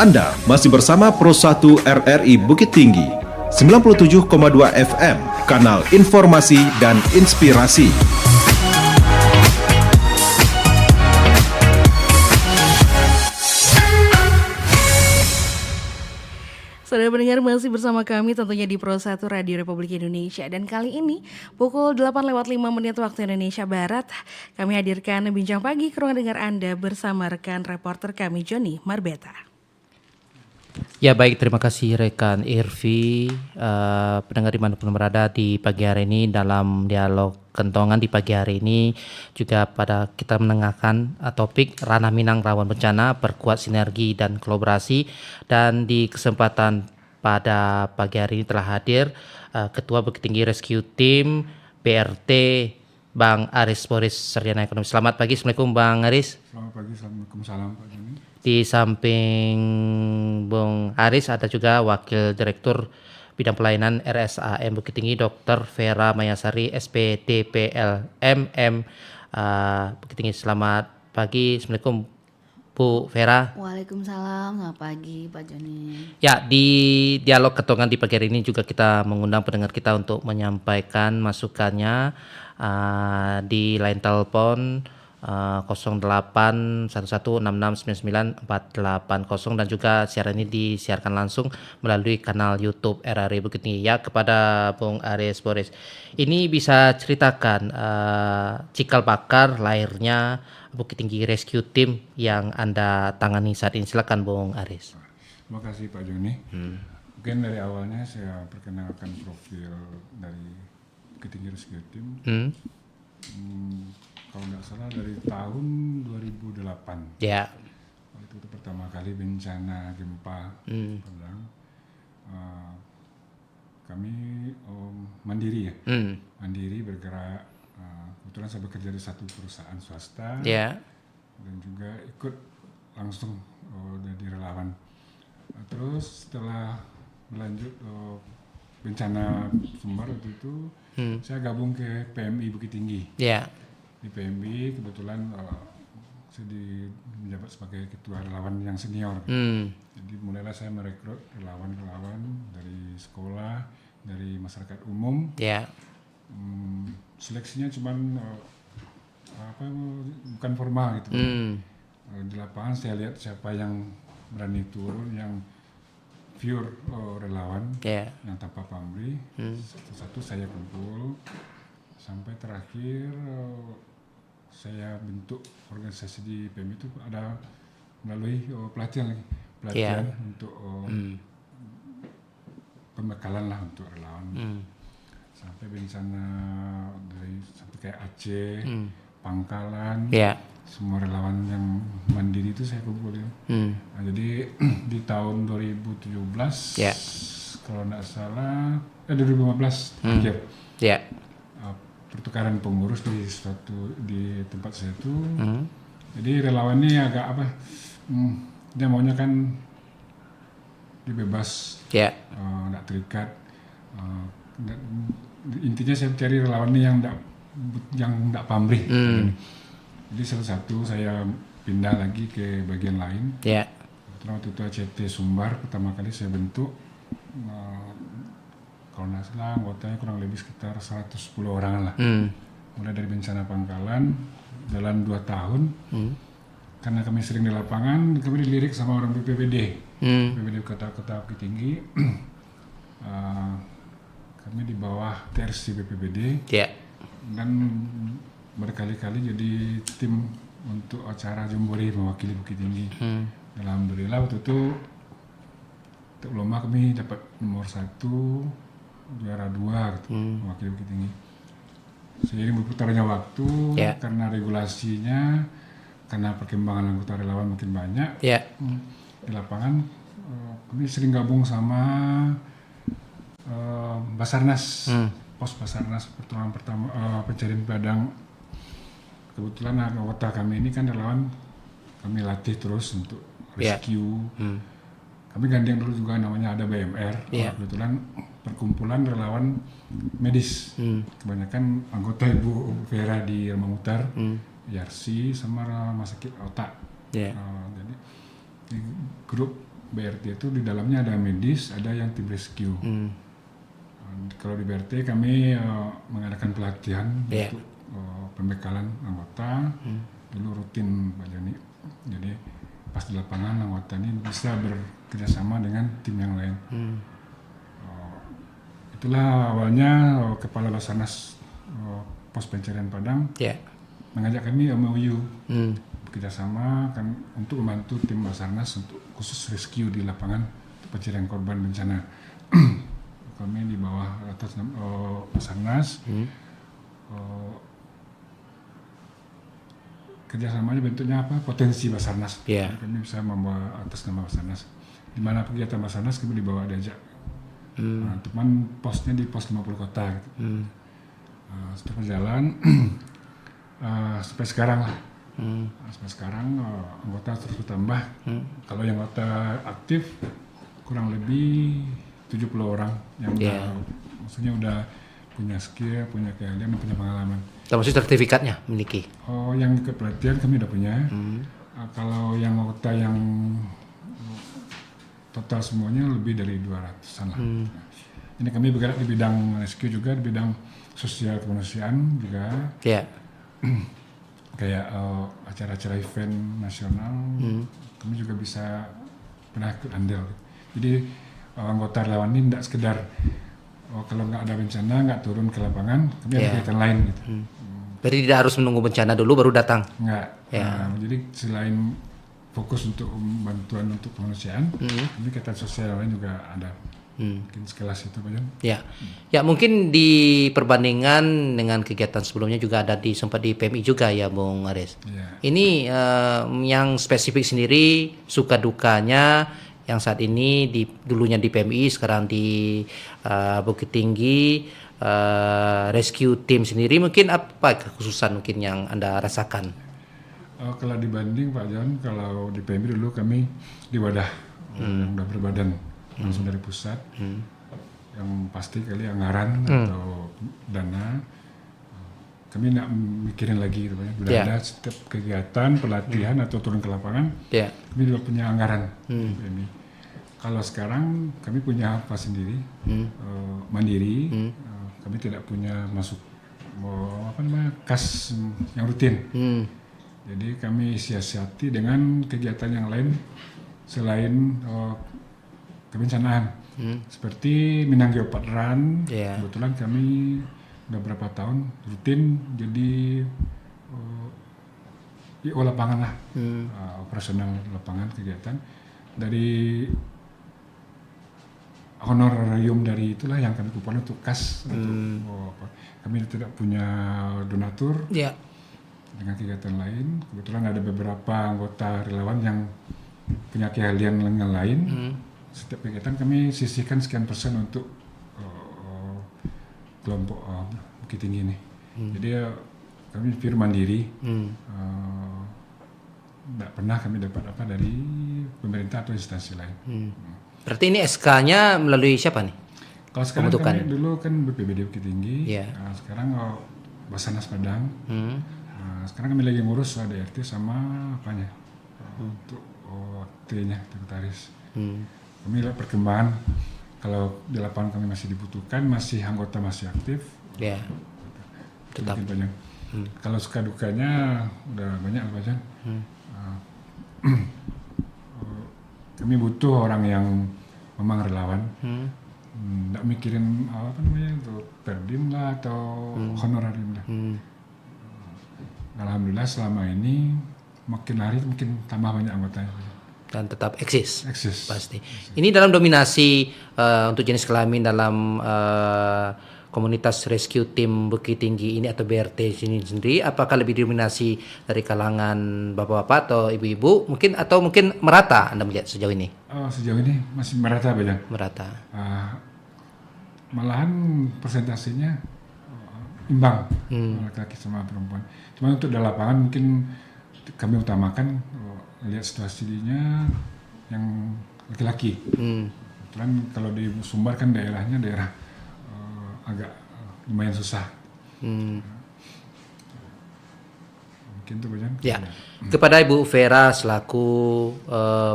Anda masih bersama Pro 1 RRI Bukit Tinggi, 97,2 FM, kanal informasi dan inspirasi. Saudara pendengar, masih bersama kami tentunya di Pro 1 Radio Republik Indonesia. Dan kali ini pukul 8:05 waktu Indonesia Barat, kami hadirkan Bincang Pagi ke ruang dengar Anda bersama rekan reporter kami Joni Marbeta. Ya baik, terima kasih rekan Irvi, pendengar dimanapun berada di pagi hari ini dalam dialog kentongan di pagi hari ini juga pada kita menengahkan topik Ranah Minang Rawan Bencana, perkuat sinergi dan kolaborasi. Dan di kesempatan pada pagi hari ini telah hadir Ketua Bukit Tinggi Rescue Team BRT Bang Aris Boris, Sarjana Ekonomi. Selamat pagi, Assalamualaikum Bang Aris. Selamat pagi, Waalaikumsalam Pak Joni. Di samping Bung Aris ada juga Wakil Direktur Bidang Pelayanan RSAM Bukit Tinggi Dr. Vera Mayasari SPDPL Bukit Tinggi. Selamat pagi, Assalamualaikum Bu Vera. Waalaikumsalam, selamat pagi Pak Joni. Ya, di dialog ketongan di pagi hari ini juga kita mengundang pendengar kita untuk menyampaikan masukannya di line telepon 08116699 480 dan juga siaran ini disiarkan langsung melalui kanal YouTube RRI Bukit Tinggi. Ya, kepada Bung Aris Boris, ini bisa ceritakan cikal bakal lahirnya Bukit Tinggi Rescue Team yang Anda tangani saat ini. Silakan Bung Aris. Terima kasih Pak Joni. Mungkin dari awalnya saya perkenalkan profil dari Bukit Tinggi Rescue Team. Kalau nggak salah dari tahun 2008. Ya. Itu pertama kali bencana gempa Padang. Kami mandiri ya, mandiri bergerak. Kebetulan saya bekerja di satu perusahaan swasta, dan juga ikut langsung jadi relawan. Terus setelah berlanjut bencana Sumbar waktu itu, saya gabung ke PMI Bukit Tinggi. Di PMI kebetulan saya menjabat sebagai ketua relawan yang senior. Jadi mulailah saya merekrut relawan-relawan dari sekolah, dari masyarakat umum. Seleksinya cuman bukan formal gitu. Di lapangan saya lihat siapa yang berani turun, yang pure relawan, yang tanpa pamrih. Satu-satu saya kumpul sampai terakhir saya bentuk organisasi di PMI itu ada melalui pelatihan untuk pembekalan lah untuk relawan. Sampai bencana sampai kayak Aceh, Pangkalan, semua relawan yang mandiri itu saya kumpulin. Nah, jadi di tahun 2017, kalau nggak salah, 2015 akhir, pertukaran pengurus di tempat saya itu. Jadi relawan ini agak dia maunya kan dibebas, nggak terikat. Intinya saya cari relawan ini yang nggak pamrih. Jadi salah satu saya pindah lagi ke bagian lain. Waktu itu ACT Sumbar pertama kali saya bentuk. Kalau nggak salah anggotanya kurang lebih sekitar 110 orang lah. Mulai dari bencana Pangkalan, jalan 2 tahun. Karena kami sering di lapangan, kami dilirik sama orang BPBD. BPBD Kota Bukit Tinggi. Kami di bawah TRC BPBD. Dan berkali-kali jadi tim untuk acara Jambore mewakili Bukit Tinggi. Alhamdulillah waktu itu untuk lomba kami dapat nomor 1, juara 2 gitu, mewakili Bukit Tinggi. Seiring berputarnya waktu, karena regulasinya, karena perkembangan anggota relawan makin banyak di lapangan, kami sering gabung sama Basarnas, pos Basarnas pertolongan pertama pencarian Padang. Kebetulan anggota kami ini kan relawan, kami latih terus untuk rescue. Kami gandeng dulu juga namanya ada BMR. Kebetulan perkumpulan relawan medis. Kebanyakan anggota Ibu Vera di Rumah Mutar, Yarsi sama Rumah Sakit Otak. Jadi di grup BRT itu di dalamnya ada medis, ada yang tim rescue. Kalau di BRT kami mengadakan pelatihan untuk pembekalan anggota. Dulu rutin Pak Joni. Jadi pas di lapangan anggota ini bisa bekerjasama dengan tim yang lain. Itulah awalnya Kepala Basarnas Pos Pencarian Padang mengajak kami MOU bekerjasama kan untuk membantu tim Basarnas untuk khusus rescue di lapangan pencarian korban bencana. Kami di bawah atas Basarnas. Kerjasamanya bentuknya apa? Potensi Basarnas. Kami bisa membawa atas nama Basarnas. Di mana kegiatan Basarnas kami dibawa diajak. Teman posnya di pos 50 kota. Gitu. Setelah berjalan sampai sekarang lah. Sampai sekarang anggota terus bertambah. Kalau yang anggota aktif kurang lebih 70 orang yang maksudnya udah punya skill, punya keahlian, punya pengalaman. Termasuk sertifikatnya memiliki? Oh, yang ikut pelatihan kami udah punya. Kalau yang anggota yang total semuanya lebih dari 200-an lah. Ini kami bergerak di bidang rescue juga, di bidang sosial kemanusiaan juga. Kayak acara-acara event nasional, kami juga bisa pernah ikut andil. Jadi anggota relawan ini tidak sekedar kalau nggak ada bencana nggak turun ke lapangan, kami ada kegiatan lain gitu. Berarti tidak harus menunggu bencana dulu baru datang? Nggak. Jadi selain fokus untuk bantuan untuk kemanusiaan, ini kegiatan sosial lain juga ada. Mungkin sekelas itu Pak Jon. Ya mungkin di perbandingan dengan kegiatan sebelumnya juga ada sempat di PMI juga ya Bung Aris. Ini yang spesifik sendiri suka dukanya yang saat ini dulunya di PMI sekarang di Bukit Tinggi rescue team sendiri, mungkin apa kekhususan mungkin yang Anda rasakan? Kalau dibanding Pak Jon, kalau di PMI dulu kami di wadah yang udah berbadan langsung dari pusat, yang pasti kali anggaran atau dana kami nggak mikirin lagi gitu Pak. Udah ada setiap kegiatan pelatihan atau turun ke lapangan, kami juga punya anggaran PMI. Kalau sekarang kami punya apa sendiri, mandiri, kami tidak punya masuk kas yang rutin. Jadi kami siasati dengan kegiatan yang lain selain kebencanaan, seperti Minang Geopark Run. Kebetulan kami udah berapa tahun rutin jadi IO lapangan lah, operasional lapangan kegiatan dari honorarium dari itulah yang kami kumpulkan untuk kas. Kami tidak punya donatur. Dengan kegiatan lain, kebetulan ada beberapa anggota relawan yang punya keahlian yang lain. Setiap kegiatan kami sisihkan sekian persen untuk kelompok Bukit Tinggi ini. Jadi kami pure mandiri. Tidak pernah kami dapat apa dari pemerintah atau instansi lain. Berarti ini SK-nya melalui siapa nih? Kalau sekarang kami dulu kan BPBD Bukit Tinggi. Sekarang Basarnas Padang. Sekarang kami lagi ngurus ADRT sama apanya untuk T-nya, sekretaris. Kami lihat perkembangan. Kalau di lapangan kami masih dibutuhkan, masih anggota masih aktif. Tetap. Kalau suka dukanya udah banyak Pak Jon. Kami butuh orang yang memang relawan. Nggak mikirin apa namanya itu perdim lah atau honorarium lah. Alhamdulillah selama ini makin hari makin tambah banyak anggotanya. Dan tetap eksis. Pasti. Ini dalam dominasi untuk jenis kelamin dalam komunitas rescue team Bukit Tinggi ini atau BRT sendiri, apakah lebih didominasi dari kalangan bapak-bapak atau ibu-ibu mungkin, atau mungkin merata Anda melihat sejauh ini? Sejauh ini masih merata Pak Jon. Merata. Malahan persentasenya imbang laki-laki sama perempuan. Cuma untuk dalam lapangan mungkin kami utamakan lihat situasinya yang laki-laki. Kebetulan kalau di Sumbar kan daerahnya daerah agak lumayan susah. Mungkin Mungkin itu Bajan. Ya, kepada Ibu Vera selaku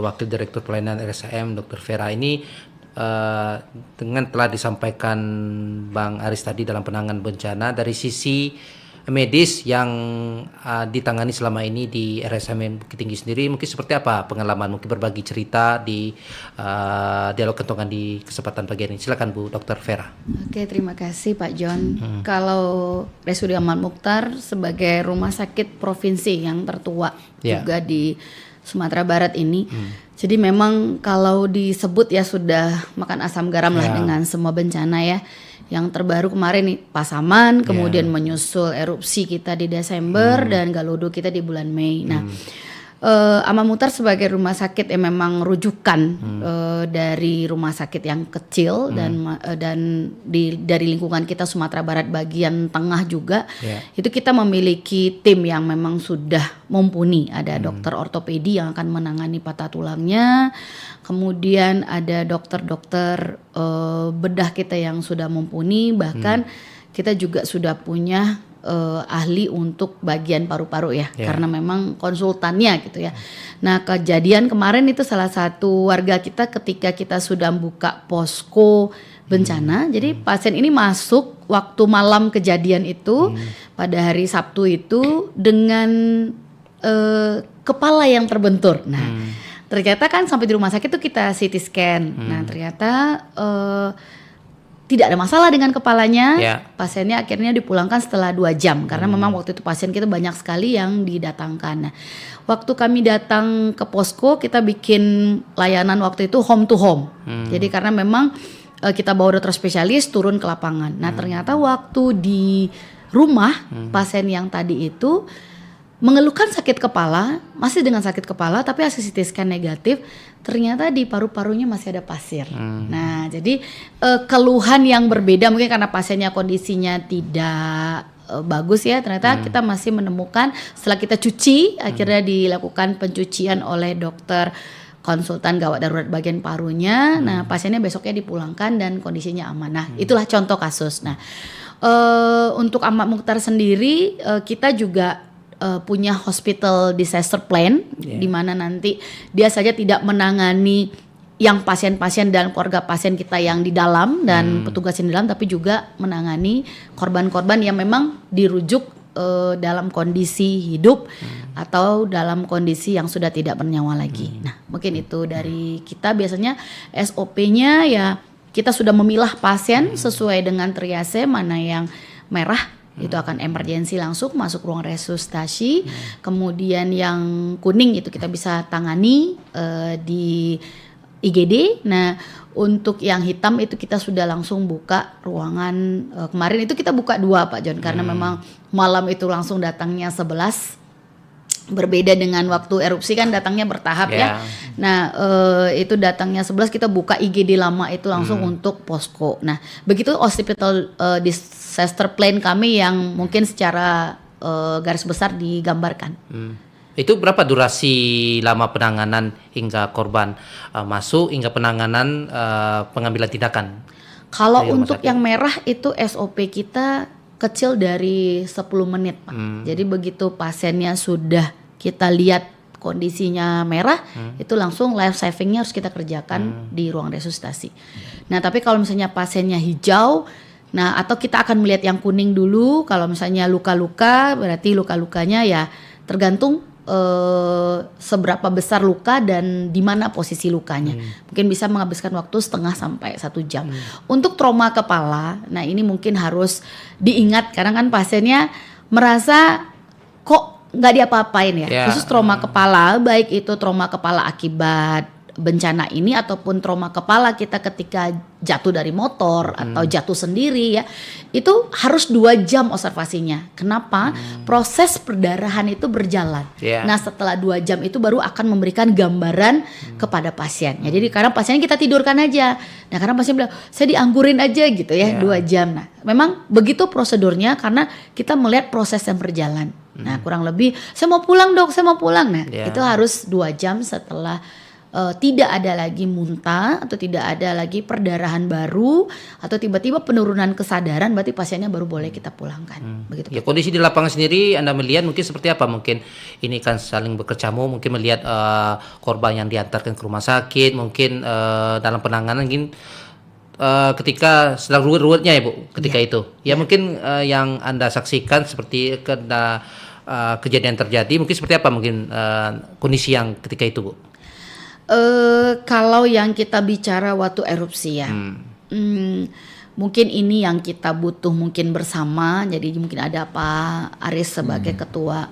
Wakil Direktur Pelayanan RSAM, Dr. Vera ini dengan telah disampaikan Bang Aris tadi dalam penanganan bencana dari sisi medis yang ditangani selama ini di RSAM Bukit Tinggi sendiri, mungkin seperti apa pengalaman, mungkin berbagi cerita di dialog kentongan di kesempatan pagi ini. Silakan Bu Dr. Vera. Oke, terima kasih Pak John. Kalau RSUD Ahmad Mukhtar sebagai rumah sakit provinsi yang tertua juga di Sumatera Barat ini, jadi memang kalau disebut ya sudah makan asam garam lah dengan semua bencana ya. Yang terbaru kemarin nih Pasaman, kemudian menyusul erupsi kita di Desember dan Galudu kita di bulan Mei. Nah, Ahmad Mukhtar sebagai rumah sakit yang memang rujukan dari rumah sakit yang kecil dan dari lingkungan kita Sumatera Barat bagian tengah juga, itu kita memiliki tim yang memang sudah mumpuni. Ada dokter ortopedi yang akan menangani patah tulangnya. Kemudian ada dokter-dokter bedah kita yang sudah mumpuni, bahkan kita juga sudah punya ahli untuk bagian paru-paru ya, karena memang konsultannya gitu ya. Nah, kejadian kemarin itu salah satu warga kita ketika kita sudah buka posko bencana, jadi pasien ini masuk waktu malam kejadian itu pada hari Sabtu itu dengan kepala yang terbentur. Nah, ternyata kan sampai di rumah sakit tuh kita CT scan. Nah, ternyata tidak ada masalah dengan kepalanya. Pasiennya akhirnya dipulangkan setelah 2 jam karena memang waktu itu pasien kita banyak sekali yang didatangkan. Nah, waktu kami datang ke posko, kita bikin layanan waktu itu home to home. Jadi karena memang kita bawa dokter spesialis turun ke lapangan. Nah, ternyata waktu di rumah pasien yang tadi itu mengeluhkan sakit kepala, masih dengan sakit kepala, tapi hasil CT scan negatif, ternyata di paru-parunya masih ada pasir. Nah, jadi keluhan yang berbeda mungkin karena pasiennya kondisinya tidak bagus ya, ternyata kita masih menemukan setelah kita cuci, akhirnya dilakukan pencucian oleh dokter konsultan gawat darurat bagian parunya. Nah, pasiennya besoknya dipulangkan dan kondisinya aman. Nah, itulah contoh kasus. Nah, untuk Ahmad Mukhtar sendiri, kita juga punya hospital disaster plan, di mana nanti dia saja tidak menangani yang pasien-pasien dan keluarga pasien kita yang di dalam dan petugas yang di dalam, tapi juga menangani korban-korban yang memang dirujuk dalam kondisi hidup atau dalam kondisi yang sudah tidak bernyawa lagi. Nah, mungkin itu dari kita. Biasanya SOP-nya ya kita sudah memilah pasien sesuai dengan triase, mana yang merah itu akan emergensi langsung masuk ruang resusitasi. Kemudian yang kuning itu kita bisa tangani di IGD. Nah, untuk yang hitam itu kita sudah langsung buka ruangan. Kemarin itu kita buka 2 Pak John, karena memang malam itu langsung datangnya 11. Berbeda dengan waktu erupsi kan datangnya bertahap ya. Nah, itu datangnya 11, kita buka IGD lama itu langsung untuk posko. Nah, begitu hospital disaster plan kami yang mungkin secara garis besar digambarkan. Itu berapa durasi lama penanganan hingga korban masuk hingga penanganan pengambilan tindakan? Kalau untuk yang merah itu SOP kita kecil dari 10 menit Pak. Jadi begitu pasiennya sudah kita lihat kondisinya merah, itu langsung life savingnya harus kita kerjakan di ruang resusitasi. Nah, tapi kalau misalnya pasiennya hijau, nah atau kita akan melihat yang kuning dulu. Kalau misalnya luka-luka, berarti luka-lukanya ya tergantung seberapa besar luka dan di mana posisi lukanya. Mungkin bisa menghabiskan waktu setengah sampai 1 jam. Untuk trauma kepala, nah ini mungkin harus diingat karena kan pasiennya merasa kok nggak diapa-apain ya. Khusus trauma kepala, baik itu trauma kepala akibat bencana ini ataupun trauma kepala kita ketika jatuh dari motor atau jatuh sendiri ya, itu harus 2 jam observasinya. Kenapa? Proses perdarahan itu berjalan. Nah, setelah 2 jam itu baru akan memberikan gambaran kepada pasien. Ya, jadi karena pasiennya kita tidurkan aja. Nah, karena pasien bilang saya dianggurin aja gitu ya 2 jam. Nah, memang begitu prosedurnya karena kita melihat proses yang berjalan. Nah, kurang lebih saya mau pulang dok, saya mau pulang. Nah, itu harus 2 jam setelah tidak ada lagi muntah atau tidak ada lagi perdarahan baru atau tiba-tiba penurunan kesadaran, berarti pasiennya baru boleh kita pulangkan. Begitu. Ya, kondisi di lapangan sendiri Anda melihat mungkin seperti apa? Mungkin ini kan saling berkecamuk, mungkin melihat korban yang diantarkan ke rumah sakit, mungkin dalam penanganan mungkin ketika sedang ruwet-ruwetnya ya Bu, ketika itu. Ya mungkin yang Anda saksikan seperti kejadian terjadi, mungkin seperti apa mungkin kondisi yang ketika itu Bu? Kalau yang kita bicara waktu erupsi ya, mungkin ini yang kita butuh mungkin bersama. Jadi mungkin ada Pak Aris sebagai ketua.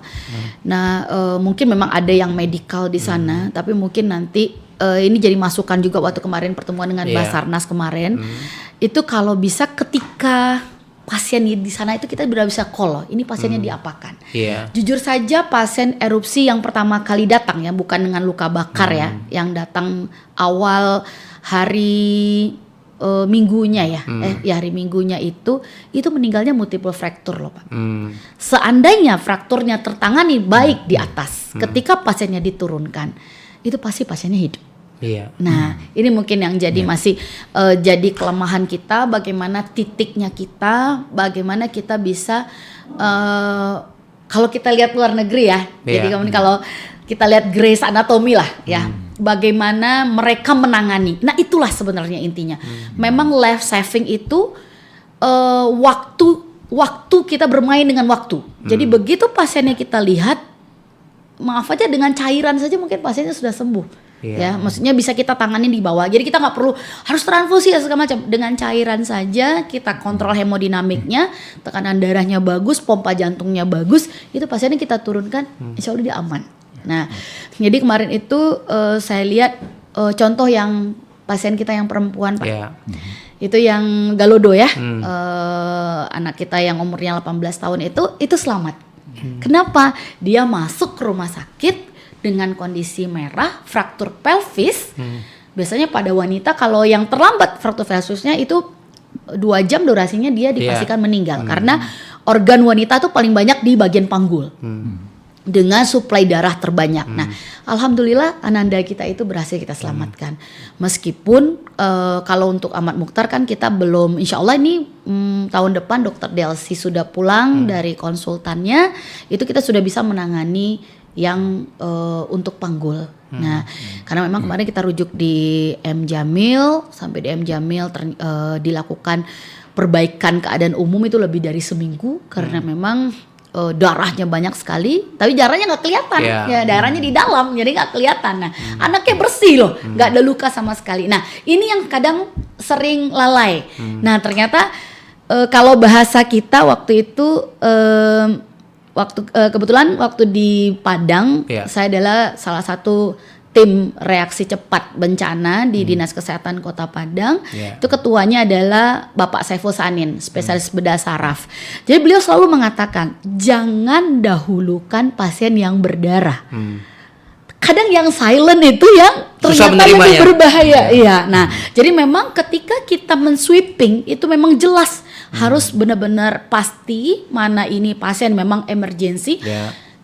Nah, mungkin memang ada yang medikal di sana, tapi mungkin nanti ini jadi masukan juga waktu kemarin pertemuan dengan Basarnas kemarin. Itu kalau bisa ketika pasien di sana itu kita sudah bisa call loh, ini pasiennya diapakan. Jujur saja pasien erupsi yang pertama kali datang ya, bukan dengan luka bakar ya, yang datang awal hari minggunya ya, hari minggunya itu meninggalnya multiple fracture loh Pak. Seandainya frakturnya tertangani baik di atas, ketika pasiennya diturunkan, itu pasti pasiennya hidup. Nah, ini mungkin yang jadi masih jadi kelemahan kita, bagaimana titiknya kita, bagaimana kita bisa kalau kita lihat luar negeri ya. Jadi kalau kita lihat Grey's Anatomy lah ya, bagaimana mereka menangani. Nah, itulah sebenarnya intinya. Memang life saving itu waktu kita bermain dengan waktu. Jadi begitu pasiennya kita lihat, maaf aja dengan cairan saja mungkin pasiennya sudah sembuh. Ya, maksudnya bisa kita tangani di bawah. Jadi kita nggak perlu harus transfusi ya segala macam. Dengan cairan saja kita kontrol hemodinamiknya, tekanan darahnya bagus, pompa jantungnya bagus, itu pasiennya kita turunkan, insya Allah dia aman. Nah, jadi kemarin itu saya lihat contoh yang pasien kita yang perempuan Pak. Itu yang Galodo ya, anak kita yang umurnya 18 tahun itu selamat. Kenapa? Dia masuk ke rumah sakit dengan kondisi merah, fraktur pelvis. Biasanya pada wanita kalau yang terlambat fraktur pelvisnya itu 2 jam durasinya dia dipastikan meninggal. Karena organ wanita tuh paling banyak di bagian panggul. Dengan suplai darah terbanyak. Nah, alhamdulillah Ananda kita itu berhasil kita selamatkan. Meskipun kalau untuk Ahmad Mukhtar kan kita belum, insya Allah ini tahun depan Dokter Delsi sudah pulang dari konsultannya, itu kita sudah bisa menangani yang untuk panggul. Nah, karena memang kemarin kita rujuk di M Jamil, sampai di M Jamil dilakukan perbaikan keadaan umum itu lebih dari seminggu karena memang darahnya banyak sekali, tapi darahnya nggak kelihatan. Ya, darahnya di dalam, jadi nggak kelihatan. Nah, anaknya bersih loh, nggak ada luka sama sekali. Nah, ini yang kadang sering lalai. Nah, ternyata kalau bahasa kita waktu itu kebetulan waktu di Padang, saya adalah salah satu tim reaksi cepat bencana di Dinas Kesehatan Kota Padang. Itu ketuanya adalah Bapak Saiful Sanin, spesialis bedah saraf. Jadi beliau selalu mengatakan, jangan dahulukan pasien yang berdarah. Kadang yang silent itu yang ternyata lebih berbahaya. Iya. Nah, jadi memang ketika kita mensweeping itu memang jelas harus benar-benar pasti mana ini pasien memang emergensi.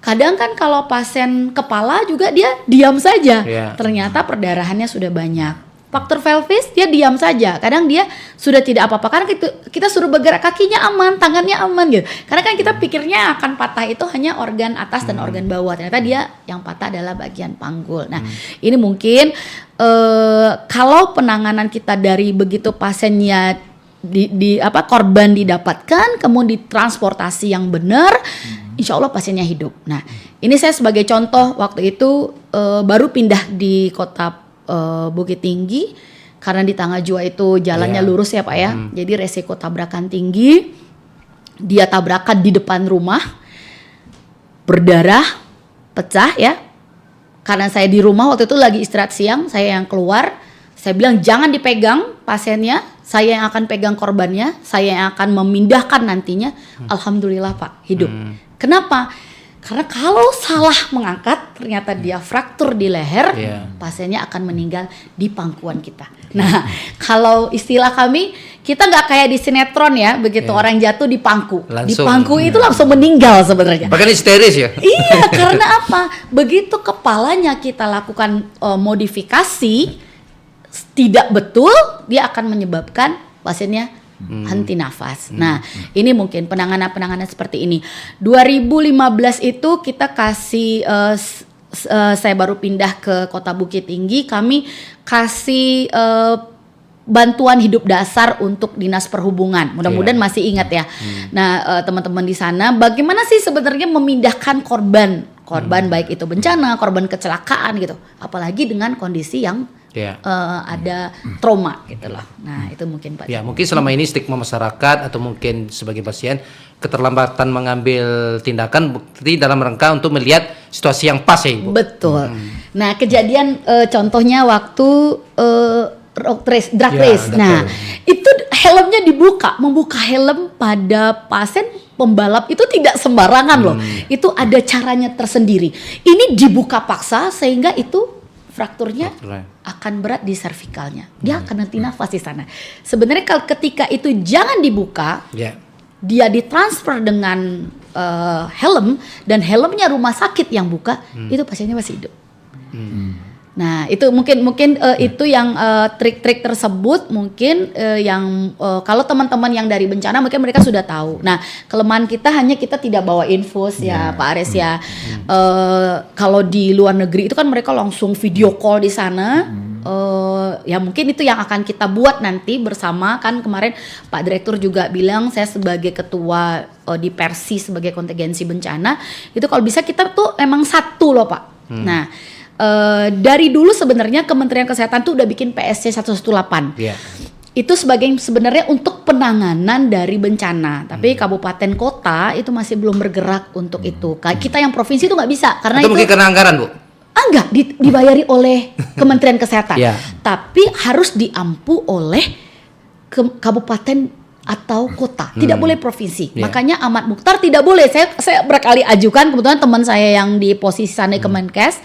Kadang kan kalau pasien kepala juga dia diam saja. Ternyata perdarahannya sudah banyak. Faktor pelvis dia diam saja. Kadang dia sudah tidak apa-apa karena kita suruh bergerak, kakinya aman, tangannya aman gitu. Karena kan kita pikirnya akan patah itu hanya organ atas dan organ bawah. Ternyata dia yang patah adalah bagian panggul. Nah, ini mungkin kalau penanganan kita dari begitu pasiennya korban didapatkan, kemudian ditransportasi yang benar, insya Allah pasiennya hidup. Nah, ini saya sebagai contoh waktu itu baru pindah di kota Bukit Tinggi, karena di Tangajua itu jalannya lurus ya Pak ya, jadi resiko tabrakan tinggi. Dia tabrakan di depan rumah, berdarah, pecah ya. Karena saya di rumah waktu itu lagi istirahat siang, saya yang keluar, saya bilang jangan dipegang pasiennya, saya yang akan pegang korbannya, saya yang akan memindahkan nantinya. Alhamdulillah Pak, hidup. Kenapa? Karena kalau salah mengangkat, ternyata dia fraktur di leher, pasiennya akan meninggal di pangkuan kita. Nah, kalau istilah kami, kita nggak kayak di sinetron ya, begitu orang jatuh di pangku. Di pangku itu langsung meninggal sebenarnya. Bahkan histeris ya? Iya, karena apa? Begitu kepalanya kita lakukan modifikasi, tidak betul, dia akan menyebabkan pasiennya henti nafas. Nah, ini mungkin penanganan seperti ini. 2015 itu kita kasih, saya baru pindah ke Kota Bukit Tinggi, kami kasih bantuan hidup dasar untuk Dinas Perhubungan. Mudah-mudahan masih ingat ya. Nah, teman-teman di sana, bagaimana sih sebenarnya memindahkan korban baik itu bencana, korban kecelakaan gitu. Apalagi dengan kondisi yang ada trauma gitu loh. Nah, itu mungkin Pak. Ya, mungkin selama ini stigma masyarakat atau mungkin sebagai pasien keterlambatan mengambil tindakan bukti dalam rangka untuk melihat situasi yang pas ya Ibu. Betul. Nah, kejadian contohnya waktu drag race. Nah, itu helmnya membuka helm pada pasien pembalap itu tidak sembarangan loh. Itu ada caranya tersendiri. Ini dibuka paksa sehingga itu frakturnya akan berat di cervicalnya. Dia akan henti nafas di sana. Sebenarnya kalau ketika itu jangan dibuka, dia ditransfer dengan helm dan helmnya rumah sakit yang buka, itu pasiennya masih hidup. Nah, itu mungkin itu yang trik-trik tersebut mungkin yang kalau teman-teman yang dari bencana mungkin mereka sudah tahu. Nah, kelemahan kita hanya kita tidak bawa infus ya Pak Ares ya. Kalau di luar negeri itu kan mereka langsung video call di sana. Ya mungkin itu yang akan kita buat nanti bersama, kan kemarin Pak Direktur juga bilang saya sebagai ketua di Persi sebagai kontingensi bencana itu kalau bisa kita tuh emang satu loh Pak. Nah, dari dulu sebenarnya Kementerian Kesehatan tuh udah bikin PSC 118. Itu sebenarnya untuk penanganan dari bencana. Tapi kabupaten kota itu masih belum bergerak untuk itu. Kita yang provinsi itu nggak bisa karena itu mungkin karena anggaran Bu. Enggak, dibayari oleh Kementerian Kesehatan. Tapi harus diampu oleh kabupaten atau kota, tidak boleh provinsi. Makanya Ahmad Mukhtar tidak boleh. Saya berkali ajukan, kebetulan teman saya yang di posisi sana Kemenkes,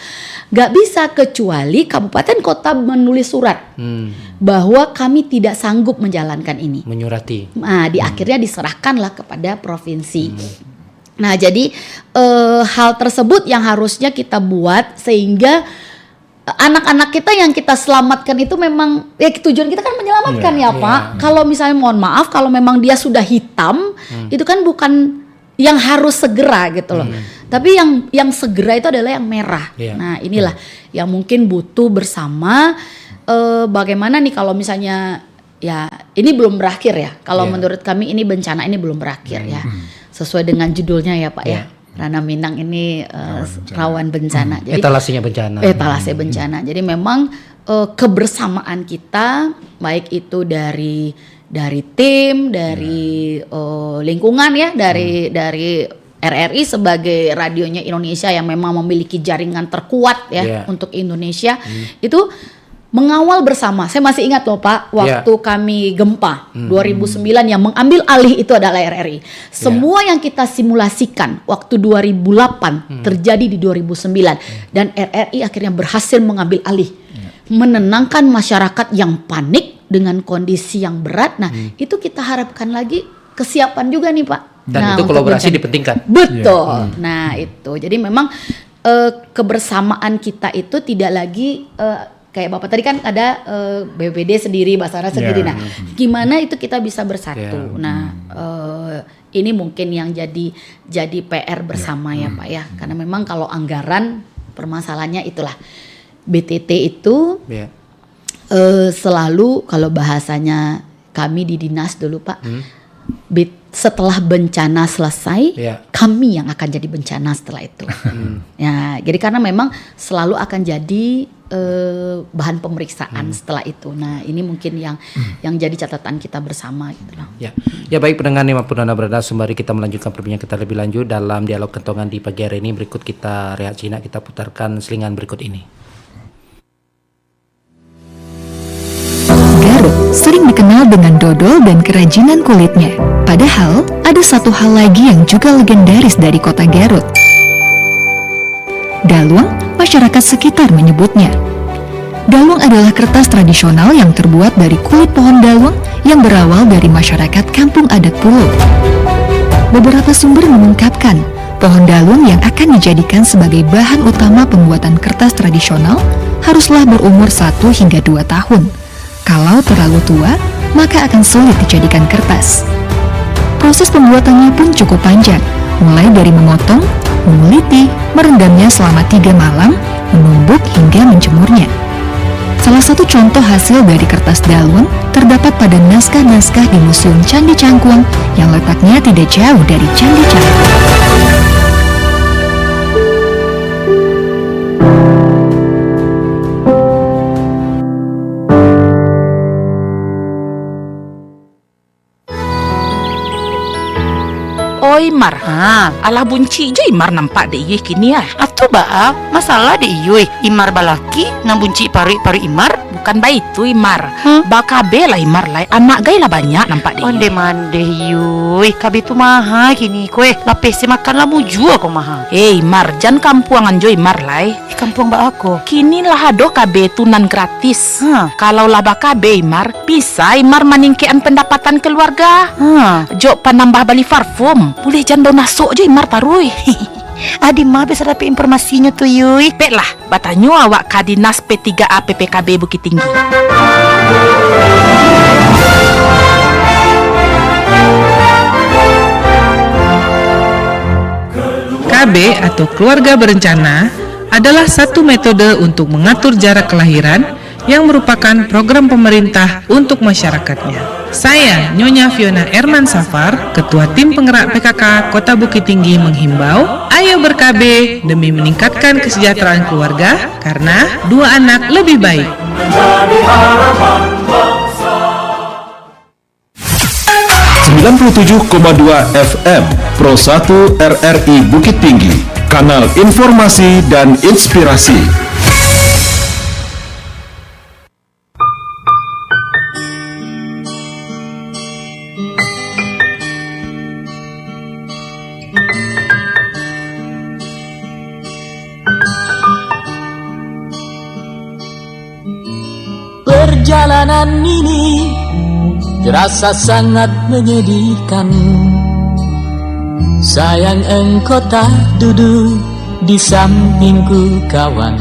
nggak bisa kecuali kabupaten kota menulis surat bahwa kami tidak sanggup menjalankan ini. Menyurati. Nah, akhirnya diserahkanlah kepada provinsi. Nah, jadi hal tersebut yang harusnya kita buat sehingga anak-anak kita yang kita selamatkan itu memang ya tujuan kita kan menyelamatkan Pak. Kalau misalnya mohon maaf kalau memang dia sudah hitam itu kan bukan yang harus segera gitu loh. Tapi yang segera itu adalah yang merah. Nah, inilah yang mungkin butuh bersama bagaimana nih kalau misalnya ya ini belum berakhir ya. Kalau menurut kami ini bencana ini belum berakhir ya. Sesuai dengan judulnya ya Pak ya. Rana Minang ini rawan bencana. Jadi etalasenya bencana. Etalase bencana. Jadi memang kebersamaan kita baik itu dari tim, dari lingkungan ya, dari RRI sebagai radionya Indonesia yang memang memiliki jaringan terkuat ya untuk Indonesia itu mengawal bersama. Saya masih ingat loh Pak, waktu kami gempa 2009 yang mengambil alih itu adalah RRI. Semua yang kita simulasikan waktu 2008 terjadi di 2009 dan RRI akhirnya berhasil mengambil alih. Menenangkan masyarakat yang panik dengan kondisi yang berat. Nah, itu kita harapkan lagi kesiapan juga nih Pak. Dan itu kolaborasi dipentingkan. Betul. Nah, itu. Jadi memang kebersamaan kita itu tidak lagi kayak Bapak tadi kan ada BPD sendiri, Basarnas sendiri. Nah, gimana itu kita bisa bersatu? Nah, ini mungkin yang jadi PR bersama ya Pak ya. Karena memang kalau anggaran permasalahannya itulah BTT itu selalu kalau bahasanya kami di dinas dulu Pak, setelah bencana selesai, kami yang akan jadi bencana setelah itu. Ya, jadi karena memang selalu akan jadi bahan pemeriksaan setelah itu. Nah, ini mungkin yang jadi catatan kita bersama gitu loh. Ya baik pendengar maupun Anda berada, sembari kita melanjutkan perbincangan kita lebih lanjut dalam dialog kentongan di pagi hari ini, berikut kita rehat jenak, kita putarkan selingan berikut ini. Garut sering dikenal dengan dodol dan kerajinan kulitnya. Padahal ada satu hal lagi yang juga legendaris dari kota Garut. Daluang, masyarakat sekitar menyebutnya. Daluang adalah kertas tradisional yang terbuat dari kulit pohon daluang yang berawal dari masyarakat kampung adat Pulo. Beberapa sumber mengungkapkan, pohon daluang yang akan dijadikan sebagai bahan utama pembuatan kertas tradisional haruslah berumur 1 hingga 2 tahun. Kalau terlalu tua, maka akan sulit dijadikan kertas. Proses pembuatannya pun cukup panjang, mulai dari memotong, menguliti, merendamnya selama 3 malam, menumbuk hingga menjemurnya. Salah satu contoh hasil dari kertas daluang terdapat pada naskah-naskah di Museum Candi Cangkuang yang letaknya tidak jauh dari Candi Cangkuang. Oi Mar, alah bunci je Imar nampak deh ye kini ya. Atuh ba, masalah deh yui. Imar balaki nang bunci pari Imar. Bukan baik tu Imar. Bakabe lah Imar lah. Anak gay lah banyak nampak deh. Onde mande yui. Kabe tu maha kini kue. Lapesi makan lah mujua kau maha. Imar, jangan kampuangan jo Imar lah. Kampung ba aku. Kini lah adoh kabe tunan gratis. Kalau lah bakabe Imar, bisa Imar meningkatkan pendapatan keluarga. Jo panambah bali parfum. Boleh jangan nasuk je Imar tarui. Adi mah bisa dapat informasinya tuh yui. Pek lah, batanyo awak Kadinas P3A PPKB Bukit Tinggi. KB atau keluarga berencana adalah satu metode untuk mengatur jarak kelahiran yang merupakan program pemerintah untuk masyarakatnya. Saya, Nyonya Fiona Erman Safar, Ketua Tim Penggerak PKK Kota Bukit Tinggi menghimbau, ayo ber-KB demi meningkatkan kesejahteraan keluarga karena 2 anak lebih baik. 97,2 FM Pro 1 RRI Bukit Tinggi, kanal informasi dan inspirasi. Perjalanan ini terasa sangat menyedihkan. Sayang engkau tak duduk di sampingku kawan.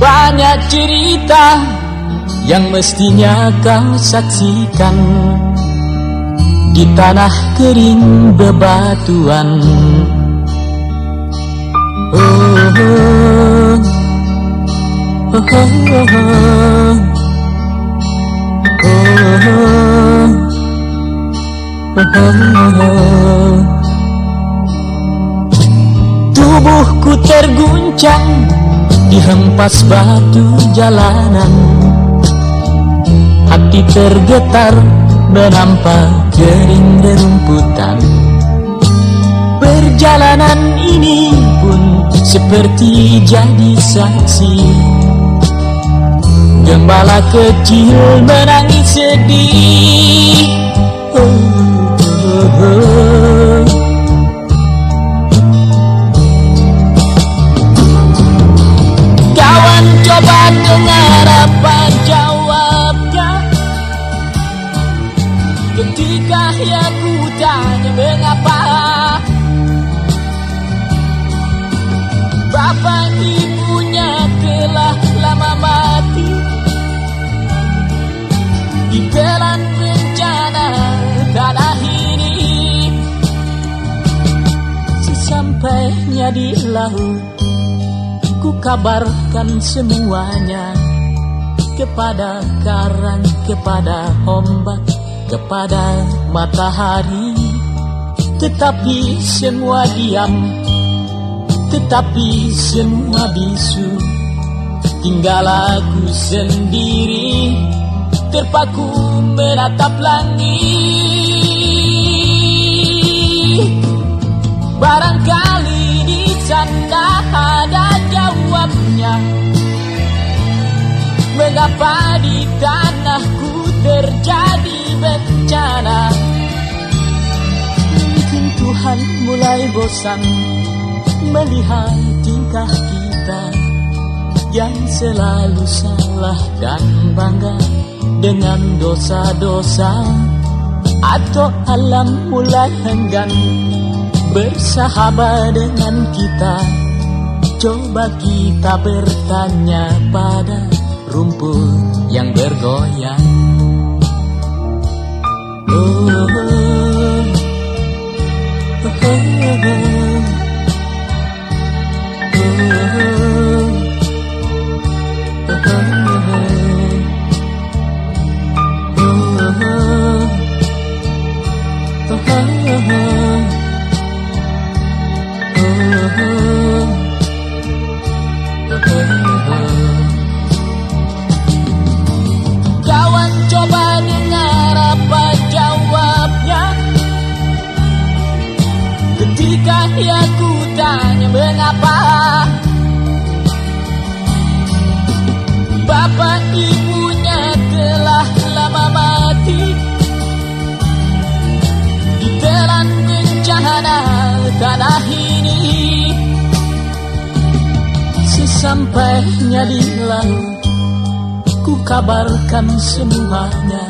Banyak cerita yang mestinya kau saksikan di tanah kering bebatuan. Tubuhku terguncang dihempas batu jalanan. Hati tergetar menampak kering rerumputan. Perjalanan ini pun seperti jadi saksi. Gembala kecil menangis sedih. Kawan coba dengar apa jawabnya ketika aku tanya mengapa bapak ibunya telah lama mati ditelan bencana tanah ini. Sesampainya di laut, ku kabarkan semuanya kepada karang, kepada ombak, kepada matahari. Tetapi semua diam, tetapi semua bisu. Tinggal aku sendiri terpaku menatap langit. Barangkali di sana ada jawabnya. Mengapa di tanahku terjadi bencana? Mungkin Tuhan mulai bosan melihat tingkah kita yang selalu salah dan bangga dengan dosa-dosa, atau alam mulai enggan bersahabat dengan kita. Coba kita bertanya pada rumput yang bergoyang. Kawan, coba dengar apa jawabnya ketika aku tanya mengapa bapak ibunya telah lama mati ditelan bencana tanah ini. Sesampainya di laut, ku kabarkan semuanya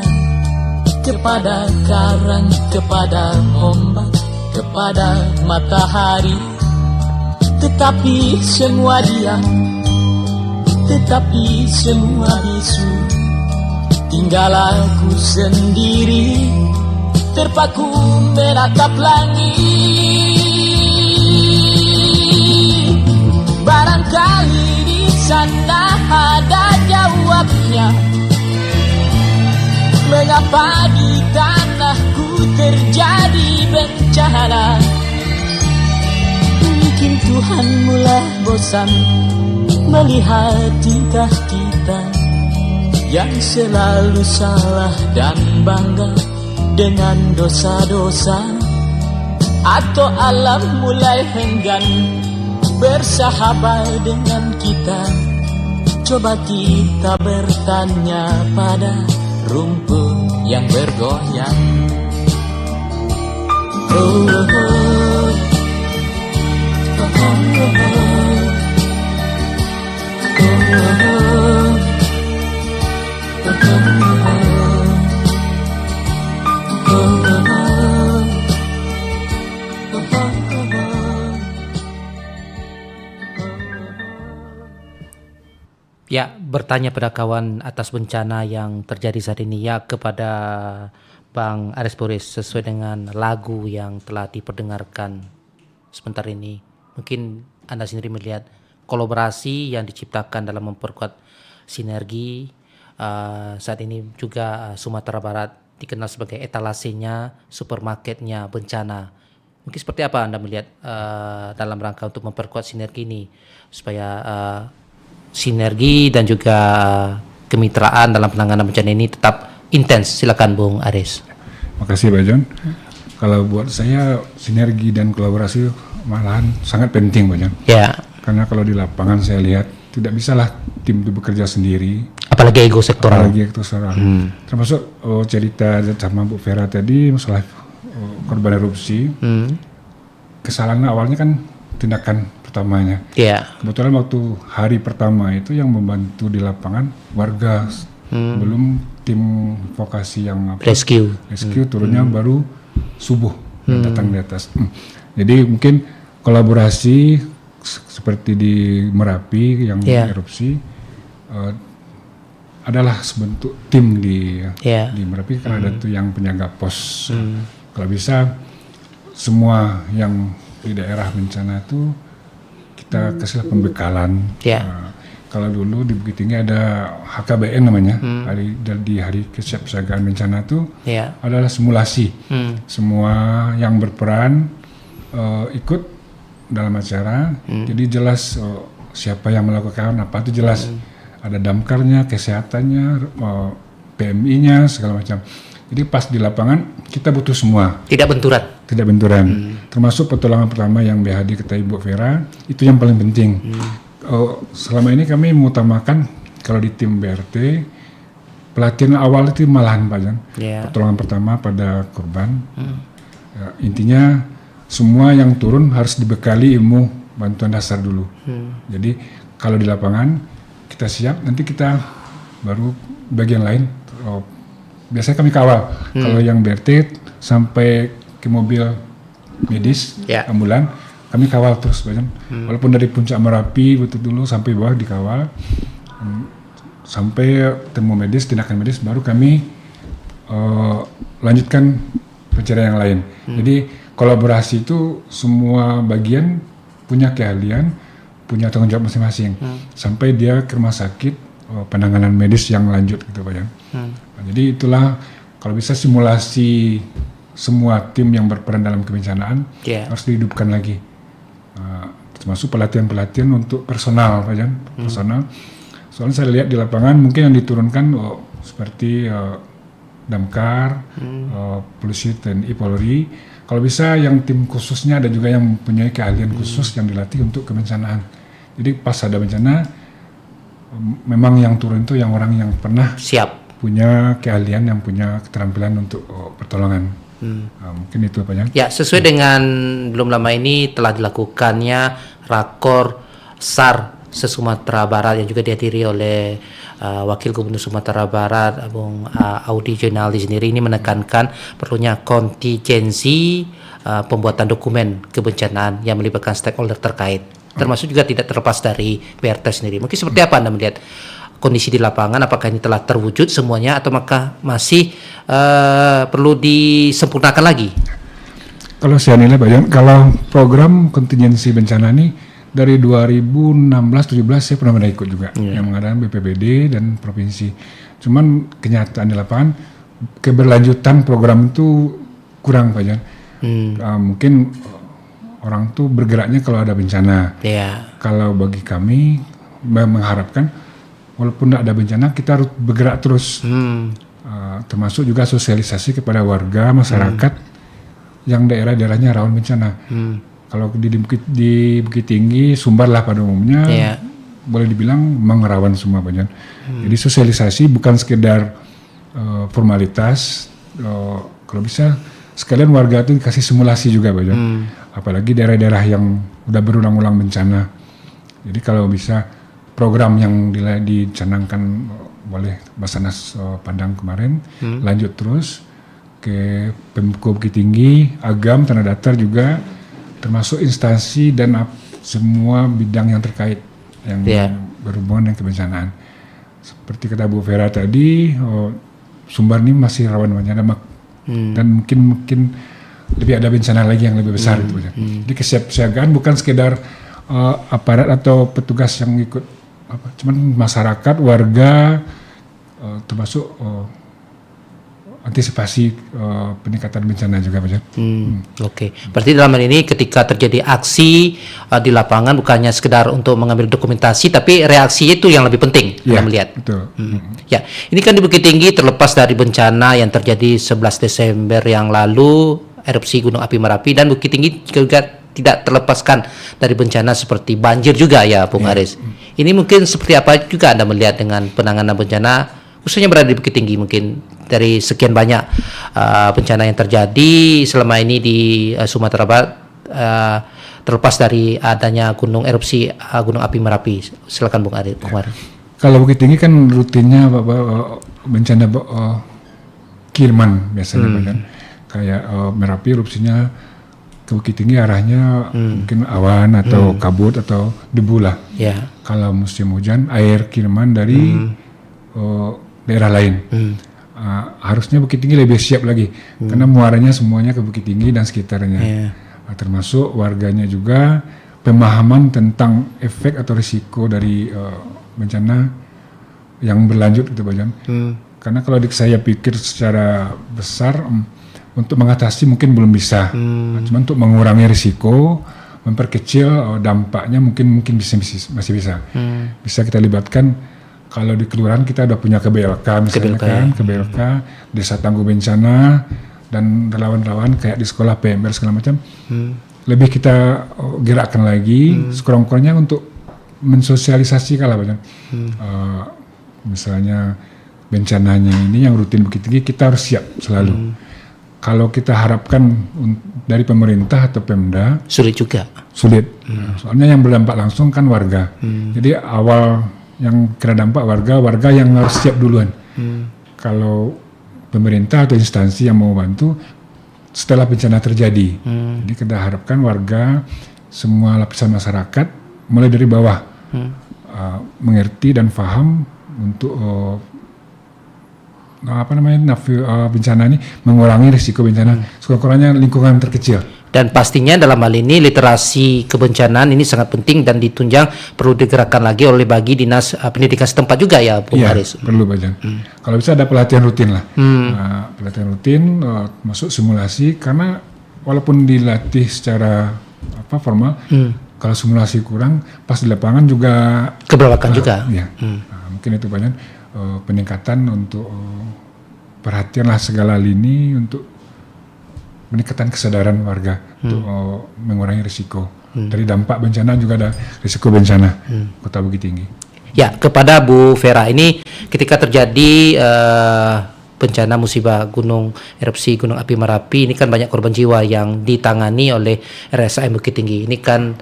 kepada karang, kepada ombak, kepada matahari. Tetapi semua diam, tetapi semua bisu. Tinggal aku sendiri terpaku menatap langit. Barangkali di sana ada jawabnya, mengapa di tanahku terjadi bencana. Mungkin Tuhan mulai bosan melihat tingkah kita yang selalu salah dan bangga dengan dosa-dosa, atau alam mulai enggan bersahabat dengan kita. Coba kita bertanya pada rumput yang bergoyang. Ya, bertanya pada kawan atas bencana yang terjadi saat ini, ya, kepada Bang Aris Boris, sesuai dengan lagu yang telah diperdengarkan sebentar ini. Mungkin Anda sendiri melihat kolaborasi yang diciptakan dalam memperkuat sinergi. Saat ini juga Sumatera Barat dikenal sebagai etalasenya, supermarketnya bencana. Mungkin seperti apa Anda melihat dalam rangka untuk memperkuat sinergi ini supaya sinergi dan juga kemitraan dalam penanganan bencana ini tetap intens. Silakan Bung Aris. Makasih Pak John. Kalau buat saya sinergi dan kolaborasi malahan sangat penting Pak John. Ya. Karena kalau di lapangan saya lihat tidak bisalah tim itu bekerja sendiri. Apalagi ego sektoral. Termasuk cerita sama Bu Vera tadi masalah korban erupsi. Kesalahan awalnya kan tindakan pertamanya. Kebetulan waktu hari pertama itu yang membantu di lapangan warga, belum tim vokasi yang rescue turunnya baru subuh datang di atas. Jadi mungkin kolaborasi seperti di Merapi yang erupsi adalah sebentuk tim di Merapi, karena ada tuh yang penjaga pos. Kalau bisa semua yang di daerah bencana itu kita kasih pembekalan. Kalau dulu di Bukit Tinggi ada HKBN namanya, di hari kesiapsiagaan bencana itu adalah simulasi. Semua yang berperan ikut dalam acara, jadi jelas siapa yang melakukan apa itu jelas. Ada damkarnya, kesehatannya, PMI-nya, segala macam. Jadi pas di lapangan kita butuh semua. Tidak benturan. Termasuk pertolongan pertama yang BHD kata Ibu Vera, itu yang paling penting. Selama ini kami mengutamakan kalau di tim BRT, pelatihan awal itu malahan Pak Jan. Pertolongan pertama pada korban. Intinya semua yang turun harus dibekali ilmu bantuan dasar dulu. Jadi kalau di lapangan kita siap, nanti kita baru bagian lain. Biasanya kami kawal. Kalau yang BRT sampai ke mobil medis, ambulan, kami kawal terus, walaupun dari puncak Merapi betul dulu sampai bawah dikawal, sampai temu medis, tindakan medis, baru kami lanjutkan pencarian yang lain. Jadi kolaborasi itu semua bagian punya keahlian, punya tanggung jawab masing-masing, sampai dia ke rumah sakit penanganan medis yang lanjut gitu Pak Jan. Jadi itulah kalau bisa simulasi semua tim yang berperan dalam kebencanaan harus dihidupkan lagi, termasuk pelatihan-pelatihan untuk personal Pak Jan, personal. Soalnya saya lihat di lapangan mungkin yang diturunkan seperti Damkar, polisi, TNI, Polri. Kalau bisa yang tim khususnya ada juga yang mempunyai keahlian khusus yang dilatih untuk kebencanaan. Jadi pas ada bencana, memang yang turun itu yang orang yang pernah siap, punya keahlian, yang punya keterampilan untuk pertolongan. Mungkin itu Pak Jan. Ya, sesuai dengan belum lama ini telah dilakukannya rakor SAR se-Sumatera Barat yang juga dihadiri oleh Wakil Gubernur Sumatera Barat, Bung Audi Joinaldi sendiri. Ini menekankan perlunya kontingensi pembuatan dokumen kebencanaan yang melibatkan stakeholder terkait, termasuk juga tidak terlepas dari BRT sendiri. Mungkin seperti apa Anda melihat kondisi di lapangan? Apakah ini telah terwujud semuanya atau maka masih perlu disempurnakan lagi? Kalau saya nilai Pak Jan, kalau program kontingensi bencana ini dari 2016-17 saya pernah ikut juga yang mengadakan BPBD dan provinsi. Cuman kenyataan di lapangan keberlanjutan program itu kurang Pak Jan. Mungkin orang tuh bergeraknya kalau ada bencana. Kalau bagi kami mengharapkan walaupun tidak ada bencana kita harus bergerak terus. Termasuk juga sosialisasi kepada warga masyarakat yang daerah-daerahnya rawan bencana. Kalau di Bukit Tinggi, Sumbar lah pada umumnya, boleh dibilang memang rawan semua Pak Jan. Jadi sosialisasi bukan sekedar formalitas, kalau bisa sekalian warga itu dikasih simulasi juga Pak Jan. Apalagi daerah-daerah yang udah berulang-ulang bencana. Jadi kalau bisa program yang dicanangkan oleh Basarnas Padang kemarin, lanjut terus ke Pemko Bukit Tinggi, Agam, Tanah Datar juga, termasuk instansi dan semua bidang yang terkait yang berhubungan dengan kebencanaan. Seperti kata Bu Vera tadi, Sumbar ini masih rawan bencana dan mungkin lebih ada bencana lagi yang lebih besar itu. Jadi kesiapsiagaan bukan sekedar aparat atau petugas yang ikut, cuman masyarakat, warga, termasuk antisipasi peningkatan bencana juga Pak Jan. Oke. Berarti dalam hal ini ketika terjadi aksi di lapangan bukannya sekedar untuk mengambil dokumentasi, tapi reaksi itu yang lebih penting Anda melihat. Betul. Ya, ini kan di Bukit Tinggi terlepas dari bencana yang terjadi 11 Desember yang lalu, erupsi Gunung Api Merapi, dan Bukit Tinggi juga tidak terlepaskan dari bencana seperti banjir juga ya Bung Aris. Ini mungkin seperti apa juga Anda melihat dengan penanganan bencana khususnya berada di Bukit Tinggi, mungkin dari sekian banyak bencana yang terjadi selama ini di Sumatera Barat, terlepas dari adanya erupsi Gunung Api Merapi. Silakan Bung Aris. Kalau Bukit Tinggi kan rutinnya bencana kiriman biasanya Pak Jan. Kayak Merapi erupsinya ke Bukit Tinggi arahnya mungkin awan atau kabut atau debu lah. Kalau musim hujan air kiriman dari daerah lain. Harusnya Bukit Tinggi lebih siap lagi karena muaranya semuanya ke Bukit Tinggi dan sekitarnya. Termasuk warganya juga pemahaman tentang efek atau risiko dari bencana yang berlanjut gitu Pak Jan. Karena kalau saya pikir secara besar untuk mengatasi mungkin belum bisa. Cuma untuk mengurangi risiko, memperkecil dampaknya mungkin masih bisa. Bisa kita libatkan. Kalau di kelurahan kita udah punya KBLK misalnya KBLK, Desa Tangguh Bencana, dan relawan-relawan kayak di sekolah PMR segala macam. Lebih kita gerakkan lagi sekurang-kurangnya untuk mensosialisasikan lah Pak Jan. Misalnya bencananya ini yang rutin Bukit Tinggi kita harus siap selalu. kalau kita harapkan dari pemerintah atau Pemda sulit juga. Sulit. Soalnya yang berdampak langsung kan warga. Jadi awal yang kena dampak warga yang harus siap duluan. Kalau pemerintah atau instansi yang mau bantu setelah bencana terjadi. Jadi kita harapkan warga, semua lapisan masyarakat mulai dari bawah mengerti dan paham untuk bencana ini, mengurangi risiko bencana sekurang-kurangnya lingkungan terkecil. Dan pastinya dalam hal ini literasi kebencanaan ini sangat penting dan ditunjang perlu digerakkan lagi oleh bagi dinas pendidikan setempat juga ya Bu Haris. Perlu Pak Jan. Kalau bisa ada pelatihan rutin lah. Pelatihan rutin masuk simulasi, karena walaupun dilatih secara formal, kalau simulasi kurang pas di lapangan juga keberlakuan juga. Ya. Mungkin itu Pak Jan, peningkatan untuk perhatianlah segala lini untuk meningkatkan kesadaran warga untuk mengurangi risiko dari dampak bencana, juga ada risiko bencana Kota Bukit Tinggi. Ya, kepada Bu Vera, ini ketika terjadi bencana musibah erupsi Gunung Api Merapi, ini kan banyak korban jiwa yang ditangani oleh RSAM Bukit Tinggi. Ini kan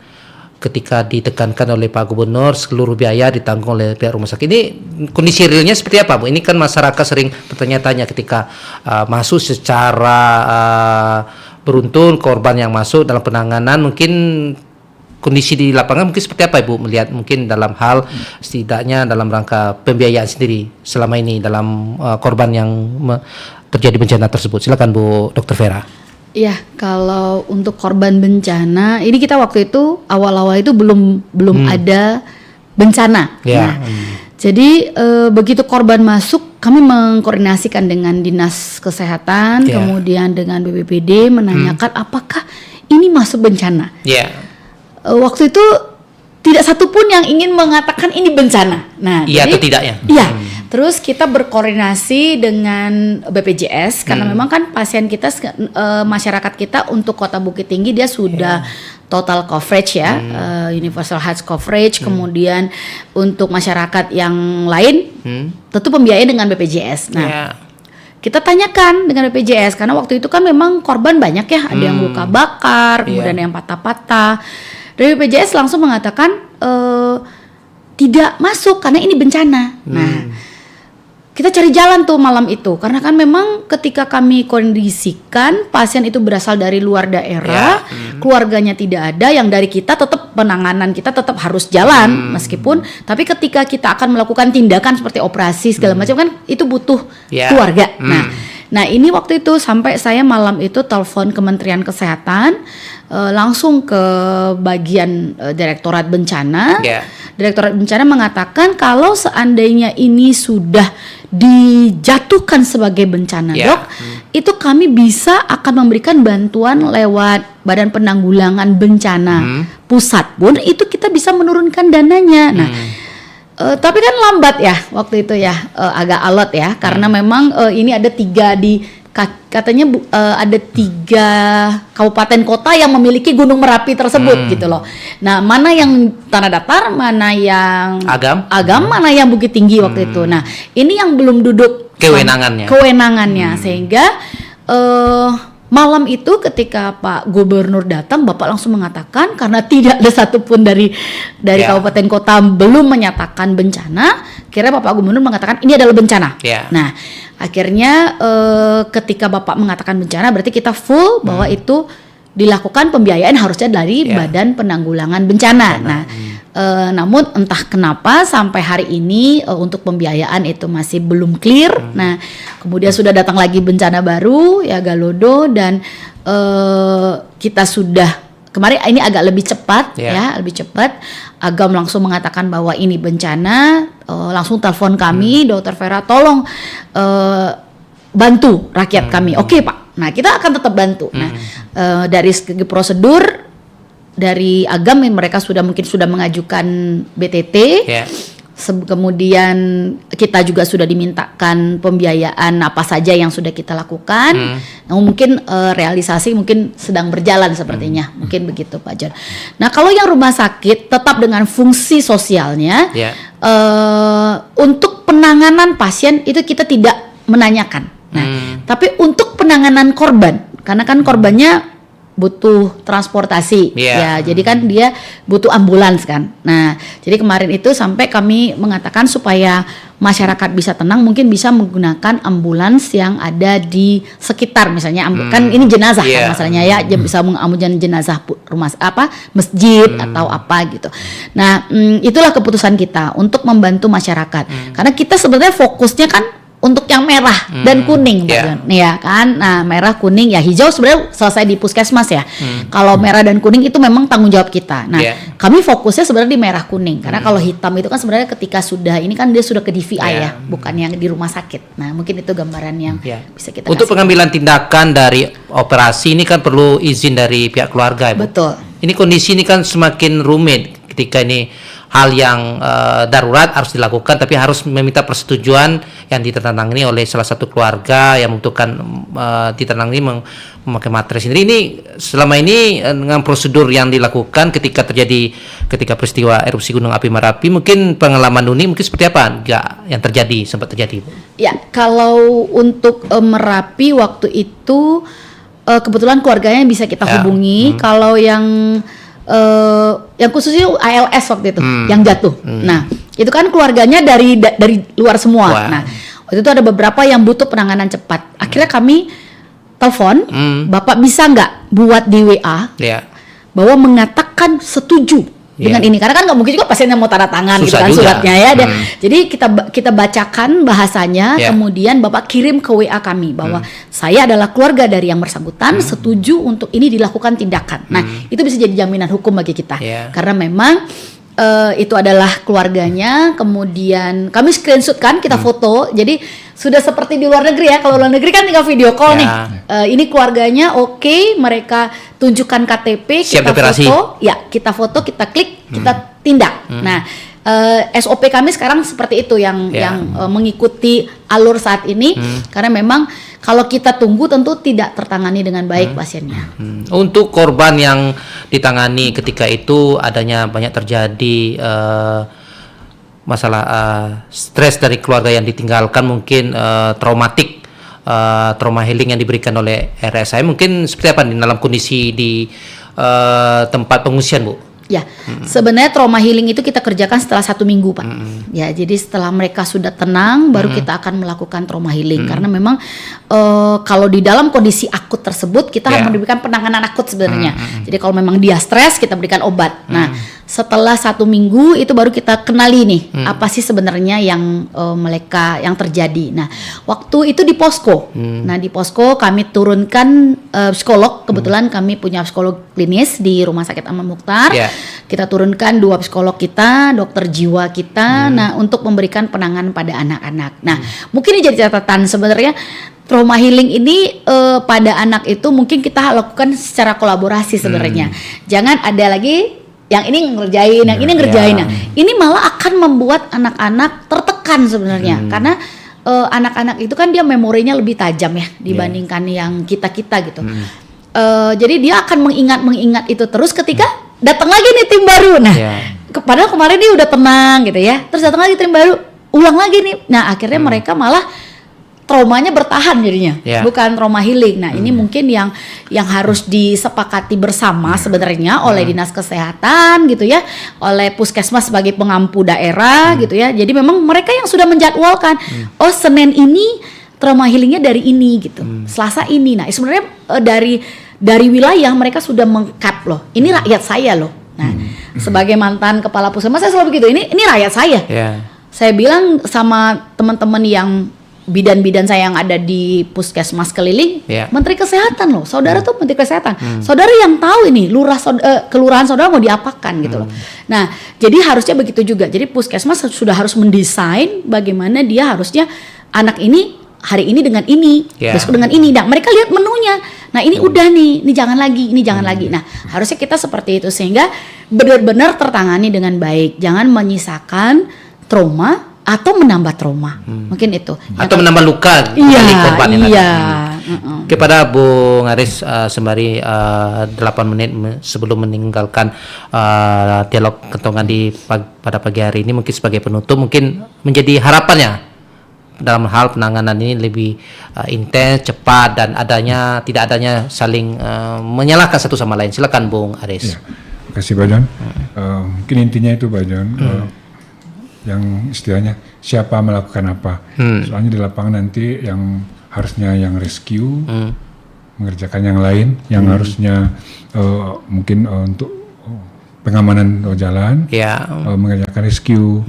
ketika ditekankan oleh Pak Gubernur, seluruh biaya ditanggung oleh pihak rumah sakit. Ini kondisi realnya seperti apa, Bu? Ini kan masyarakat sering bertanya-tanya ketika masuk secara beruntun, korban yang masuk dalam penanganan, mungkin kondisi di lapangan mungkin seperti apa Ibu melihat, mungkin dalam hal setidaknya dalam rangka pembiayaan sendiri selama ini dalam korban yang terjadi bencana tersebut. Silakan Bu Dr. Vera. Ya, kalau untuk korban bencana, ini kita waktu itu awal-awal itu belum ada bencana. Ya. Jadi begitu korban masuk, kami mengkoordinasikan dengan Dinas Kesehatan, kemudian dengan BPBD menanyakan apakah ini masuk bencana. Waktu itu tidak satupun yang ingin mengatakan ini bencana. Nah, iya atau tidaknya? Iya. Terus kita berkoordinasi dengan BPJS karena memang kan pasien kita, masyarakat kita untuk Kota Bukit Tinggi dia sudah total coverage ya, universal health coverage. Kemudian untuk masyarakat yang lain tentu pembiayaan dengan BPJS. Nah, kita tanyakan dengan BPJS karena waktu itu kan memang korban banyak ya, ada yang luka bakar, kemudian yang patah-patah. Dari BPJS langsung mengatakan tidak masuk karena ini bencana. Nah, kita cari jalan tuh malam itu karena kan memang ketika kami kondisikan pasien itu berasal dari luar daerah, keluarganya tidak ada, yang dari kita tetap penanganan kita tetap harus jalan meskipun, tapi ketika kita akan melakukan tindakan seperti operasi segala macam kan itu butuh keluarga. Nah ini waktu itu sampai saya malam itu telepon Kementerian Kesehatan, langsung ke bagian Direktorat Bencana. Direktorat Bencana mengatakan kalau seandainya ini sudah dijatuhkan sebagai bencana, Dok, itu kami bisa akan memberikan bantuan lewat Badan Penanggulangan Bencana pusat pun itu kita bisa menurunkan dananya. Nah, tapi kan lambat ya waktu itu ya, agak alot ya karena memang ini ada 3 katanya ada 3 kabupaten kota yang memiliki Gunung Merapi tersebut gitu loh. Nah, mana yang tanah datar, mana yang agam, mana yang Bukit Tinggi waktu itu. Nah, ini yang belum duduk kewenangannya sehingga malam itu ketika Pak Gubernur datang, Bapak langsung mengatakan karena tidak ada satupun dari kabupaten kota belum menyatakan bencana, kira Bapak Gubernur mengatakan ini adalah bencana. Nah, akhirnya ketika Bapak mengatakan bencana berarti kita full bahwa itu dilakukan pembiayaan harusnya dari Badan Penanggulangan Bencana. Nah, namun entah kenapa sampai hari ini untuk pembiayaan itu masih belum clear. Nah, kemudian sudah datang lagi bencana baru ya Galodo dan kita sudah kemarin ini agak lebih cepat lebih cepat. Agam langsung mengatakan bahwa ini bencana, langsung telepon kami, Dr. Vera tolong bantu rakyat kami. Oke, Pak. Nah, kita akan tetap bantu. Nah, dari segi prosedur dari Agam mereka mungkin sudah mengajukan BTT. Kemudian kita juga sudah dimintakan pembiayaan apa saja yang sudah kita lakukan. Namun mungkin realisasi mungkin sedang berjalan sepertinya. Mungkin begitu Pak John. Nah, kalau yang rumah sakit tetap dengan fungsi sosialnya, untuk penanganan pasien itu kita tidak menanyakan. Nah, tapi untuk penanganan korban, karena kan korbannya butuh transportasi, ya. Jadi kan dia butuh ambulans kan. Nah, jadi kemarin itu sampai kami mengatakan supaya masyarakat bisa tenang, mungkin bisa menggunakan ambulans yang ada di sekitar, misalnya kan ini jenazah kan masalahnya ya, bisa mengambil jenazah rumah masjid atau apa gitu. Nah, itulah keputusan kita untuk membantu masyarakat, karena kita sebenarnya fokusnya kan untuk yang merah dan kuning, ya kan. Nah, merah, kuning, ya hijau sebenarnya selesai di puskesmas ya. Kalau merah dan kuning itu memang tanggung jawab kita. Nah, kami fokusnya sebenarnya di merah kuning, karena kalau hitam itu kan sebenarnya ketika sudah ini kan dia sudah ke DVI ya, bukan yang di rumah sakit. Nah, mungkin itu gambaran yang bisa kita untuk kasih. pengambilan tindakan dari operasi ini kan perlu izin dari pihak keluarga, Bu. Betul. Ini kondisi ini kan semakin rumit ketika ini hal yang darurat harus dilakukan, tapi harus meminta persetujuan yang ditandatangani oleh salah satu keluarga yang membutuhkan ditandatangani memakai materi sendiri. Ini selama ini dengan prosedur yang dilakukan ketika peristiwa erupsi Gunung Api Merapi, mungkin pengalaman Nuni mungkin seperti apa yang sempat terjadi, Bu? Ya, kalau untuk Merapi waktu itu kebetulan keluarganya bisa kita hubungi. Kalau yang khususnya ALS waktu itu yang jatuh. Nah, itu kan keluarganya dari luar semua. Nah, waktu itu ada beberapa yang butuh penanganan cepat. Akhirnya kami telepon, Bapak bisa nggak buat di WA bahwa mengatakan setuju dengan ini, karena kan nggak mungkin juga pasiennya mau tanda tangan gitu kan suratnya ya. Jadi kita bacakan bahasanya, kemudian Bapak kirim ke WA kami bahwa saya adalah keluarga dari yang bersangkutan, setuju untuk ini dilakukan tindakan. Nah, itu bisa jadi jaminan hukum bagi kita, karena memang itu adalah keluarganya. Kemudian kami screenshot kan, kita foto, jadi sudah seperti di luar negeri ya. Kalau luar negeri kan tinggal video call nih. Ini keluarganya oke, mereka tunjukkan KTP, kita foto, kita foto, kita klik, kita tindak. Nah, SOP kami sekarang seperti itu yang mengikuti alur saat ini, karena memang kalau kita tunggu tentu tidak tertangani dengan baik pasiennya. Untuk korban yang ditangani ketika itu adanya banyak terjadi masalah stres dari keluarga yang ditinggalkan, mungkin traumatik, trauma healing yang diberikan oleh RSI, mungkin seperti apa dalam kondisi di tempat pengungsian, Bu? Ya, sebenarnya trauma healing itu kita kerjakan setelah 1 minggu, Pak. Ya, jadi setelah mereka sudah tenang, baru kita akan melakukan trauma healing. Karena memang kalau di dalam kondisi akut tersebut, kita harus memberikan penanganan akut sebenarnya. Jadi kalau memang dia stres, kita berikan obat. Nah, setelah 1 minggu itu baru kita kenali nih apa sih sebenarnya yang mereka yang terjadi. Nah, waktu itu di posko. Nah, di posko kami turunkan psikolog. Kebetulan kami punya psikolog klinis di Rumah Sakit Aman Mukhtar. Kita turunkan 2 psikolog kita, dokter jiwa kita, nah untuk memberikan penanganan pada anak-anak. Nah, mungkin ini jadi catatan sebenarnya trauma healing ini pada anak itu mungkin kita lakukan secara kolaborasi sebenarnya. Jangan ada lagi yang ini ngerjain, yang ini ngerjain. Nah, ini malah akan membuat anak-anak tertekan sebenarnya, karena anak-anak itu kan dia memorinya lebih tajam ya dibandingkan yang kita-kita gitu. Jadi dia akan mengingat itu terus ketika datang lagi nih tim baru. Nah, padahal kemarin dia udah tenang gitu ya. Terus datang lagi tim baru, ulang lagi nih. Nah, akhirnya mereka malah traumanya bertahan jadinya, bukan trauma healing. Nah, ini mungkin yang harus disepakati bersama sebenarnya oleh Dinas Kesehatan gitu ya, oleh Puskesmas sebagai pengampu daerah gitu ya. Jadi memang mereka yang sudah menjadwalkan, oh Senin ini trauma healingnya dari ini gitu, Selasa ini. Nah, sebenarnya dari wilayah mereka sudah meng-cap loh. Ini rakyat saya loh. Nah, sebagai mantan kepala puskesmas saya selalu begitu. Ini rakyat saya. Saya bilang sama teman-teman yang bidan-bidan saya yang ada di puskesmas keliling, Menteri Kesehatan loh. Saudara tuh Menteri Kesehatan. Saudara yang tahu ini kelurahan saudara mau diapakan gitu loh. Nah, jadi harusnya begitu juga. Jadi puskesmas sudah harus mendesain bagaimana dia harusnya anak ini hari ini dengan ini, besok dengan ini. Nah, mereka lihat menunya. Nah, ini udah nih, ini jangan lagi, ini jangan lagi. Nah, harusnya kita seperti itu sehingga benar-benar tertangani dengan baik. Jangan menyisakan trauma atau menambah trauma. Mungkin itu. Atau menambah luka dari korban yang ada. Kepada Bu Ngaris sembari 8 menit sebelum meninggalkan dialog kentongan pada pagi hari ini, mungkin sebagai penutup, mungkin menjadi harapannya dalam hal penanganan ini lebih intens, cepat, dan tidak adanya saling menyalahkan satu sama lain. Silakan Bung Aris. Ya, terima kasih Pak John. Mungkin intinya itu Pak John, yang istilahnya siapa melakukan apa. Soalnya di lapangan nanti yang harusnya yang rescue mengerjakan yang lain, yang harusnya mungkin untuk pengamanan jalan, mengerjakan rescue.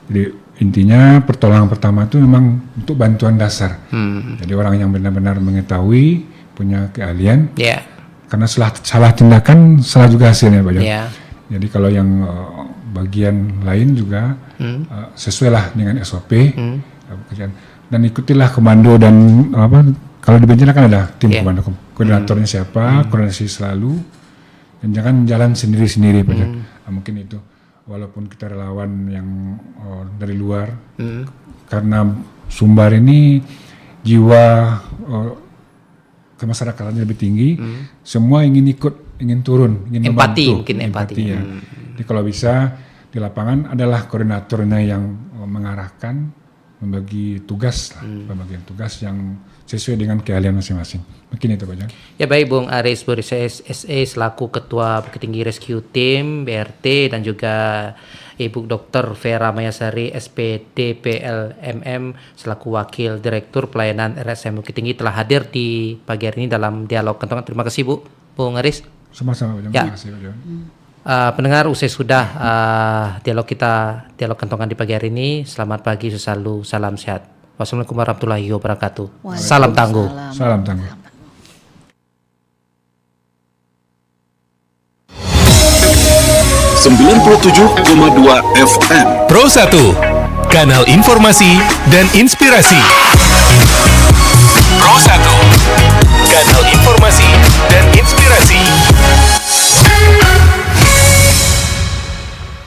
Jadi intinya pertolongan pertama itu memang untuk bantuan dasar. Jadi orang yang benar-benar mengetahui, punya keahlian. Karena salah tindakan, salah juga hasilnya Pak John. Jadi kalau yang bagian lain juga sesuai lah dengan SOP, dan ikutilah komando dan kalau di bencana kan ada tim komando, koordinatornya siapa, koordinasi selalu, dan jangan jalan sendiri-sendiri Pak John. Mungkin itu, walaupun kita relawan yang dari luar, karena Sumbar ini jiwa kemasyarakatan lebih tinggi, semua ingin ikut, ingin turun, ingin membantu. Empati ya. Jadi kalau bisa di lapangan adalah koordinatornya yang mengarahkan, membagi tugas, pembagian tugas yang sesuai dengan keahlian masing-masing. Mungkin itu Pak John. Ya baik Bung Aris Burisa SE selaku Ketua Bukit Tinggi Rescue Team BRT, dan juga Ibu Dr. Vera Mayasari SPD PLMM selaku Wakil Direktur Pelayanan RSM Bukit Tinggi telah hadir di pagi hari ini dalam dialog kentongan. Terima kasih Bung Aris. Sama-sama Pak John. Terima kasih Pak John. Pendengar, usai sudah dialog kentongan di pagi hari ini. Selamat pagi, selalu salam sehat. Wassalamualaikum warahmatullahi wabarakatuh. Salam tangguh. Salam tangguh. 97,2 FM Pro 1, kanal informasi dan inspirasi. Pro 1, kanal informasi dan inspirasi.